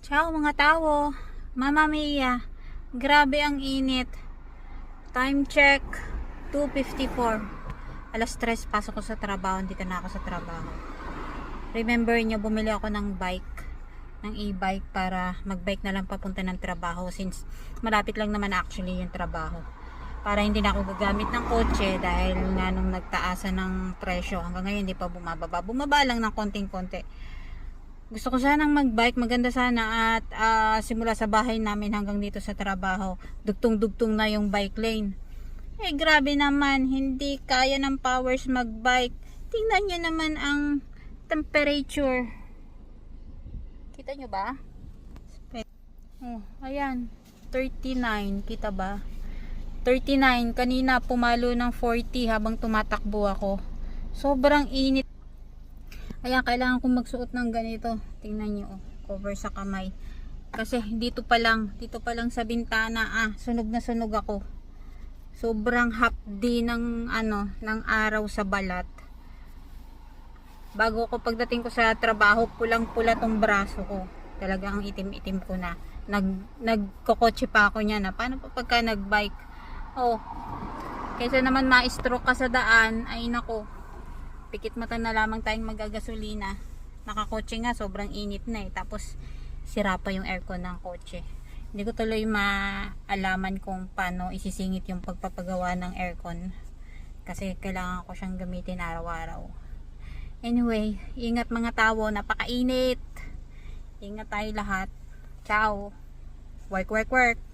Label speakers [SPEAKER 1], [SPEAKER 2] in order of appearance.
[SPEAKER 1] Ciao mga tao. Mama Mia. Grabe ang init. Time check 2:54. Alas 3 pasok ko sa trabaho. Dito na ako sa trabaho. Remember nyo, bumili ako ng bike, ng e-bike para mag-bike na lang papunta ng trabaho since malapit lang naman actually yung trabaho. Para hindi na ako gagamit ng kotse dahil nga nung nagtaasan ng presyo hanggang ngayon hindi pa bumababa. Bumaba lang ng konting-konti. Gusto ko sanang mag-bike, maganda sana at simula sa bahay namin hanggang dito sa trabaho, dugtong-dugtong na yung bike lane. Eh grabe naman, hindi kaya ng powers mag-bike. Tingnan nyo naman ang temperature. Kita nyo ba? Oh, ayan, 39, kita ba? 39, kanina pumalo ng 40 habang tumatakbo ako. Sobrang init. Ayan, kailangan kong magsuot ng ganito. Tingnan nyo, oh, cover sa kamay. Kasi dito pa lang sa bintana, sunog na sunog ako. Sobrang hapdi ng ng araw sa balat. Bago ko pagdating ko sa trabaho, pulang-pula tong braso ko. Talagang itim-itim ko na. Nagkokotse pa ako niyan. Paano pa pagka nagbike? Oh, kaysa naman ma-stroke ka sa daan, ay nako. Pikit mata na lamang tayong magagasolina. Nakakotse nga, sobrang init na eh. Tapos sira pa yung aircon ng kotse. Hindi ko tuloy maalaman kung paano isisingit yung pagpapagawa ng aircon. Kasi kailangan ko siyang gamitin araw-araw. Anyway, ingat mga tao, napakainit. Ingat tayo lahat. Ciao. Work, work, work.